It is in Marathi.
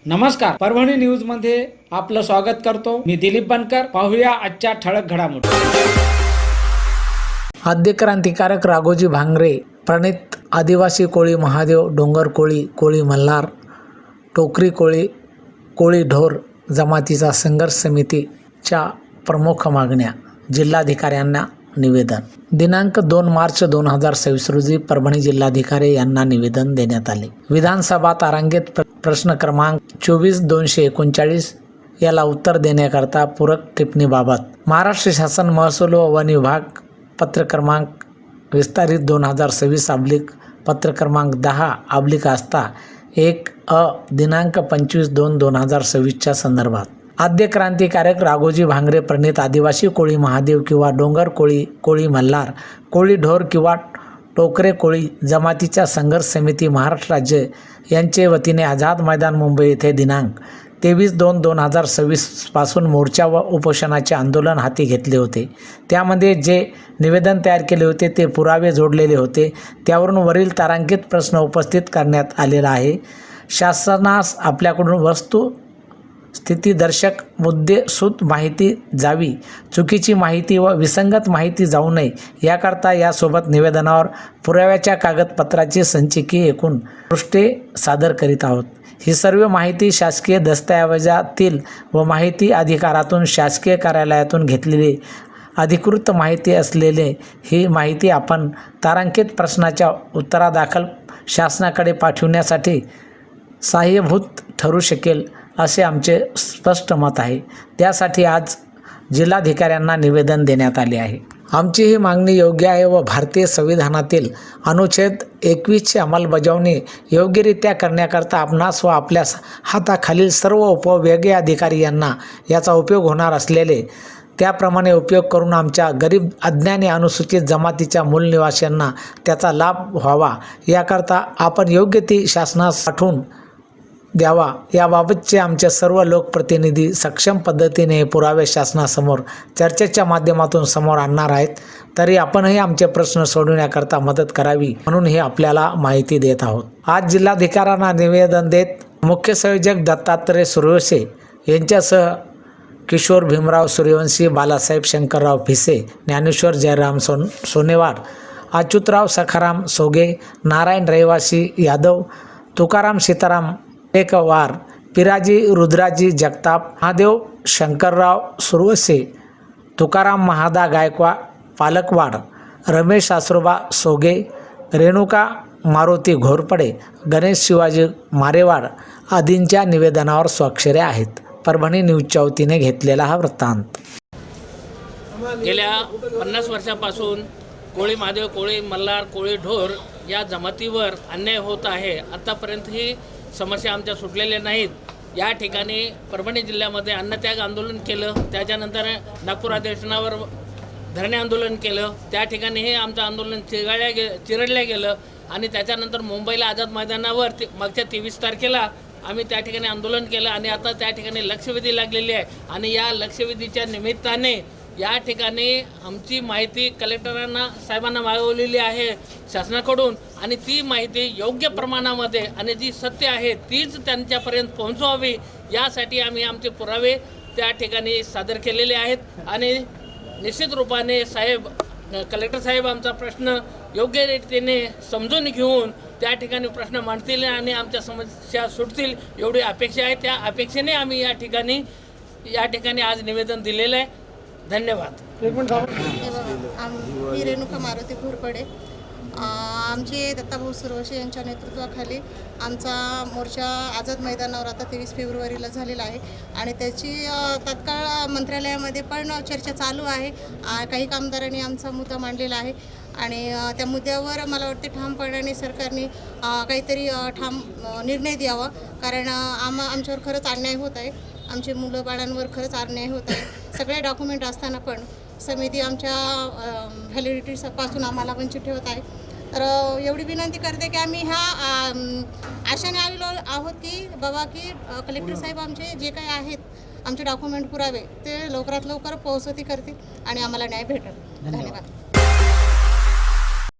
नमस्कार, परभणी न्यूज मध्ये आपलं स्वागत करतो। मी दिलीप बनकर। पाहूया आजच्या ठळक घडामोडी। आद्य क्रांतिकारक राघोजी भांगरे प्रणित आदिवासी कोळी महादेव डोंगर कोळी कोळी मल्हार टोकरी कोळी कोळी ढोर जमातीचा संघर्ष समितीच्या प्रमुख मागण्या जिल्हाधिकाऱ्यांना निवेदन। दिनांक 2 मार्च 2026 रोजी परभणी जिल्हाधिकारी यांना निवेदन देण्यात आले। विधानसभा तारांकित प्रश्न क्रमांक 24-239 याला उत्तर देण्याकरता पूरक टिप्पणीबाबत महाराष्ट्र शासन महसूल व वन विभाग पत्र क्रमांक विस्तारित 2026 पत्र क्रमांक 10 आस्था 1 दिनांक 25/2/2026 संदर्भात आद्य क्रांतिकारक राघोजी भांगरे प्रणित आदिवासी कोळी महादेव किंवा डोंगर कोळी कोळी मल्हार कोळी ढोर किंवा टोकरे कोळी जमातीच्या संघर्ष समिती महाराष्ट्र राज्य यांचे वतीने आझाद मैदान मुंबई येथे दिनांक 23/2/2026 पासून मोर्चा व उपोषणाचे आंदोलन हाती घेतले होते। त्यामध्ये जे निवेदन तयार केले होते ते पुरावे जोडलेले होते। त्यावरून वरील तारांकित प्रश्न उपस्थित करण्यात आलेला आहे। शासनास आपल्याकडून वस्तू स्थितीदर्शक मुद्देसूद माहिती जावी, चुकीची माहिती व विसंगत माहिती जाऊ नये याकरता यासोबत निवेदनावर पुराव्याच्या कागदपत्राची संचिकी एकूण पृष्ठे सादर करीत आहोत। ही सर्व माहिती शासकीय दस्तऐवजातील व माहिती अधिकारातून शासकीय कार्यालयातून घेतलेली अधिकृत माहिती असलेले ही माहिती आपण तारांकित प्रश्नाच्या उत्तरादाखल शासनाकडे पाठविण्यासाठी सहाय्यभूत ठरू शकेल असे आमचे स्पष्ट मत आहे। त्यासाठी आज जिल्हाधिकाऱ्यांना निवेदन देण्यात आले आहे। आमची ही मागणी योग्य आहे व भारतीय संविधानातील अनुच्छेद 21ची अंमलबजावणी योग्यरित्या करण्याकरता आपणास व आपल्या हाताखालील सर्व उपविभागीय अधिकारी यांना याचा उपयोग होणार असलेले त्याप्रमाणे उपयोग करून आमच्या गरीब अज्ञानी अनुसूचित जमातीच्या मूल निवासियांना त्याचा लाभ व्हावा याकरता आपण योग्य ती शासनास पाठवून द्यावा। याबाबतचे आमचे सर्व लोकप्रतिनिधी सक्षम पद्धतीने पुरावे शासनासमोर चर्चेच्या माध्यमातून समोर आणणार आहेत। तरी आपणही आमचे प्रश्न सोडवण्याकरता मदत करावी म्हणून हे आपल्याला माहिती देत आहोत। आज जिल्हाधिकाऱ्यांना निवेदन देत मुख्य संयोजक दत्तात्रय सूर्यवंशी यांच्यासह किशोर भीमराव सूर्यवंशी, बालासाहेब शंकरराव भिसे, ज्ञानेश्वर जयराम सोनेवार, अच्युतराव सखाराम सोगे, नारायण रहिवासी यादव, तुकाराम सीताराम वार, पिराजी रुद्राजी जगताप, महादेव शंकरराव सुरवसे, तुकाराम महादा गायकवाड पालकवाड, रमेश आसरोबा सोगे, रेणुका मारुती घोरपडे, गणेश शिवाजी मारेवाड आदींच्या निवेदनावर स्वाक्षऱ्या आहेत। परभणी न्यूजच्या वतीने घेतलेला हा वृत्तांत। गेल्या 50 वर्षापासून कोळी महादेव कोळी मल्हार कोळी ढोर या जमातीवर अन्याय होत आहे। आतापर्यंत ही समस्या आमच्या सुटलेल्या नाहीत। या ठिकाणी परभणी जिल्ह्यामध्ये अन्नत्याग आंदोलन केलं, त्याच्यानंतर नागपूर अधिवेशनावर धरणे आंदोलन केलं, त्या ठिकाणी हे आमचं आंदोलन चिरडलं गेलं आणि त्याच्यानंतर मुंबईला आझाद मैदानावर मागच्या 23 तारखेला आम्ही त्या ठिकाणी आंदोलन केलं आणि आता त्या ठिकाणी लक्षवेधी लागलेली आहे आणि या लक्षवेधीच्या निमित्ताने या ठिकाणी आमची माहिती कलेक्टरांना साहेबांना मागवलेली आहे शासनाकडून आणि ती माहिती योग्य प्रमाणामध्ये आणि जी सत्य आहे तीच त्यांच्यापर्यंत पोहोचवावी यासाठी आम्ही आमचे पुरावे त्या ठिकाणी सादर केलेले आहेत आणि निश्चित रूपाने कलेक्टर साहेब आमचा प्रश्न योग्य रीतीने समजून घेऊन त्या ठिकाणी प्रश्न मांडतील आणि आमच्या समस्या सुटतील एवढी अपेक्षा आहे। त्या अपेक्षेने आम्ही या ठिकाणी आज निवेदन दिलेलं आहे। धन्यवाद। मी रेणुका मारुती घोरपडे, आमचे दत्ताभाऊ सुरवशी यांच्या नेतृत्वाखाली आमचा मोर्चा आझाद मैदानावर आता 23 फेब्रुवारीला झालेला आहे आणि त्याची तत्काळ मंत्रालयामध्ये पण चर्चा चालू आहे। काही कामगारांनी आमचा मुद्दा मांडलेला आहे आणि त्या मुद्द्यावर मला वाटते ठामपणाने सरकारने काहीतरी ठाम निर्णय द्यावा, कारण आमच्यावर खरंच अन्याय होत आहे। आमचे मुलं बाळांवर खरंच अन्याय होत आहे। सगळे डॉक्युमेंट असताना पण समिती आमच्या व्हॅलिडिटीपासून आम्हाला वंचित ठेवत आहे। तर एवढी विनंती करते की आम्ही ह्या आशेने आलेलो आहोत की बाबा की कलेक्टर साहेब आमचे जे काही आहेत आमचे डॉक्युमेंट पुरावे ते लवकरात लवकर पोहोचती करतील आणि आम्हाला न्याय भेटेल। धन्यवाद।